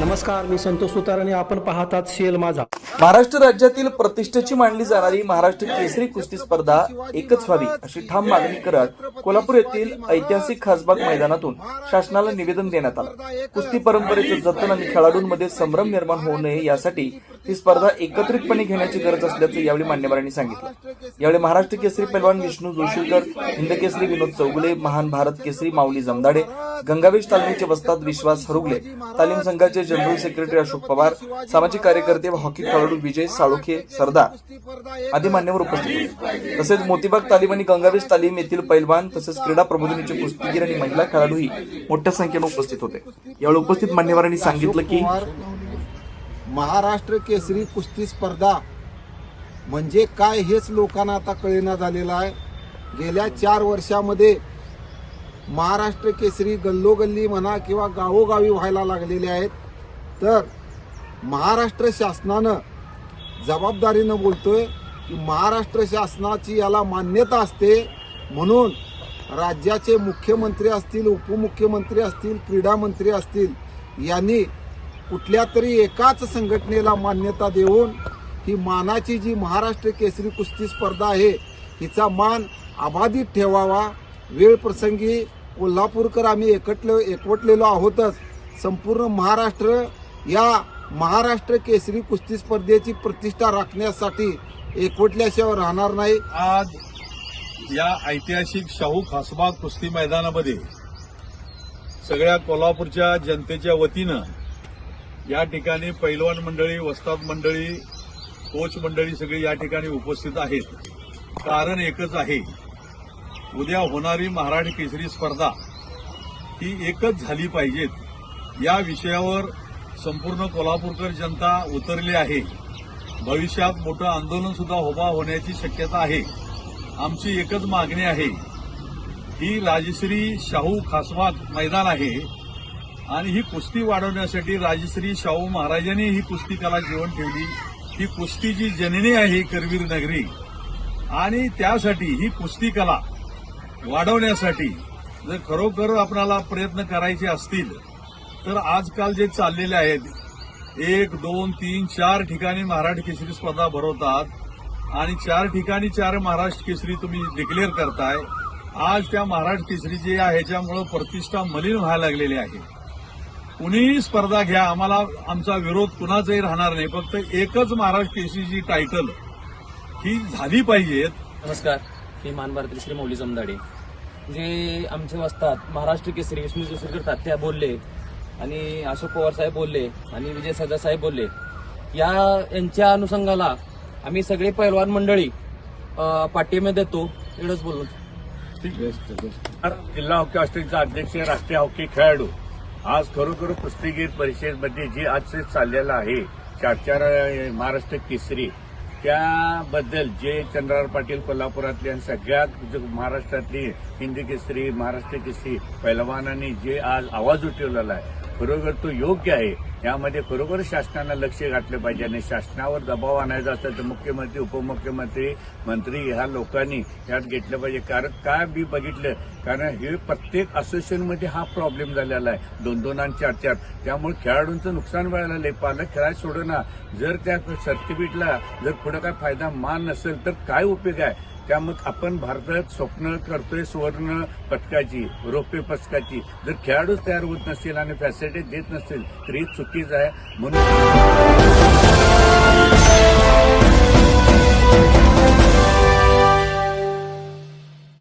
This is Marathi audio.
नमस्कार, मी संतोष सुतार आणि आपण पाहतात शेल माझा. महाराष्ट्र राज्यातील प्रतिष्ठेची मानली जाणारी महाराष्ट्र केसरी कुस्ती स्पर्धा एकच व्हावी अशी ठाम मागणी करत कोल्हापूर येथील ऐतिहासिक खासबाग मैदानातून शासनाला निवेदन देण्यात आलं. कुस्ती परंपरेचं जतन आणि खेळाडूंमध्ये संभ्रम निर्माण होऊ नये यासाठी ही स्पर्धा एकत्रितपणे घेण्याची गरज असल्याचं यावेळी मान्यवरांनी सांगितलं. यावेळी महाराष्ट्र केसरी पैलवान विष्णू जोशीकर, हिंद केसरी विनोद चौगुले, महान भारत केसरी माऊली जमदाडे, गंगावेश तालमीचे वस्ताद विश्वास हरुगले, तालीम संघाचे जनरल सेक्रेटरी अशोक पवार, सामाजिक कार्यकर्ते व हॉकी खेळाडू विजय साळुखे सरदार आदी मान्यवर उपस्थित होते. तसेच मोतीबाग तालीम आणि गंगावेश तालीम येथील पैलवान तसेच क्रीडा प्रबोधिनीचे कुस्तीगीर आणि महिला खेळाडूही मोठ्या संख्येने उपस्थित होते. यावेळी उपस्थित मान्यवरांनी सांगितलं की महाराष्ट्र केसरी कुस्ती स्पर्धा म्हणजे काय हेच लोकांना आता कळेना झालेलं आहे. गेल्या 4 वर्षामध्ये महाराष्ट्र केसरी गल्लोगल्ली म्हणा किंवा गावोगावी व्हायला लागलेले आहेत. तर महाराष्ट्र शासनानं जबाबदारीनं बोलतोय की महाराष्ट्र शासनाची याला मान्यता असते म्हणून राज्याचे मुख्यमंत्री असतील, उपमुख्यमंत्री असतील, क्रीडा मंत्री असतील यांनी कुठल्या तरी एकाच संघटनेला मान्यता देऊन ही मानाची जी महाराष्ट्र केसरी कुस्ती स्पर्धा आहे हिचा मान अबाधित ठेवावा. वेळ प्रसंगी कोल्हापूरकर आम्ही एकवटलेलो आहोतच. संपूर्ण महाराष्ट्र या महाराष्ट्र केसरी कुस्ती स्पर्धेची प्रतिष्ठा राखण्यासाठी एकवटल्याशिवाय राहणार नाही. आज या ऐतिहासिक शाहू खासबाग कुस्ती मैदानामध्ये सगळ्या कोल्हापूरच्या जनतेच्या वतीनं या ठिकाणी पैलवान मंडळी, वस्ताद मंडळी, कोच मंडळी सगळी या ठिकाणी उपस्थित आहेत. कारण एकच आहे, उद्या होणारी महाराष्ट्र केसरी स्पर्धा ही एकच झाली पाहिजेत या विषयावर संपूर्ण कोल्हापूरकर जनता उतरली आहे. भविष्यात मोठं आंदोलन सुद्धा उभा होण्याची शक्यता आहे. आमची एकच मागणी आहे, ही राजश्री शाहू खासबाग मैदान आहे आणि ही कुस्ती वाढवण्यासाठी राजश्री शाहू महाराजांनी ही कुस्ती कला जीवन ठेवली. ही कुस्तीची जननी आहे करवीर नगरी आणि त्यासाठी ही कुस्ती कला वाढवण्यासाठी जर खरोखर आपल्याला प्रयत्न करायचे असतील तर आजकाल जे चाललेले आहेत 1, 2, 3, 4 ठिकाणी महाराष्ट्र केसरी स्पर्धा भरवतात आणि 4 ठिकाणी 4 महाराष्ट्र केसरी तुम्ही डिक्लेअर करताय. आज त्या महाराष्ट्र केसरी जे आहे ह्याच्यामुळे प्रतिष्ठा मलिन व्हायला लागलेली आहे. कुणीही स्पर्धा घ्या, आम्हाला आमचा विरोध कुणाचाही राहणार नाही. फक्त एकच महाराष्ट्र केसरीची टायटल ही झाली पाहिजेत. नमस्कार, मी महान भारत केसरी माऊली जमदाडे. जे आमचे वस्ताद महाराष्ट्र केसरी विष्णू जोशीकर तात्या बोलले आणि अशोक पवार साहेब बोलले आणि विजय सरदार साहेब बोलले, यांच्या अनुषंगाला आम्ही सगळे पैलवान मंडळी पाठिंबा देतो. एवढंच बोललो. जिल्हा हॉकी ऑस्ट्रेलियाचा अध्यक्ष, राष्ट्रीय हॉकी खेळाडू, आज खरोखर कुस्तीगीर परिषदेमध्ये जे आज चाललेलं आहे 4 महाराष्ट्र केसरी, त्याबद्दल जे चंद्रराव पाटील कोल्हापुरातले आणि सगळ्यात महाराष्ट्रातली हिंदी केसरी, महाराष्ट्र केसरी पैलवानांनी जे आज आवाज उठवलेला आहे खरोखर तो योग्य आहे. यामध्ये खरोखर शासनानं लक्ष घातलं पाहिजे आणि शासनावर दबाव आणायचा असेल तर मुख्यमंत्री, उपमुख्यमंत्री, मंत्री ह्या लोकांनी यात घेतलं पाहिजे. कारण काय मी बघितलं, कारण हे प्रत्येक असोसिएशनमध्ये हा प्रॉब्लेम झालेला आहे 2-2 आणि 4-4. त्यामुळे खेळाडूंचं नुकसान व्हायला लागलंय. पालक खेळायला सोडणार, जर त्या सर्टिफिकेटला जर पुढे काय फायदा मान नसेल तर काय उपयोग आहे. त्यामुळे आपण भारतात स्वप्न करतोय सुवर्ण पदकाची, रौप्य पदकाची. जर खेळाडूच तयार होत नसतील आणि फॅसिलिटी देत नसतील तर ही चुकीच आहे. म्हणून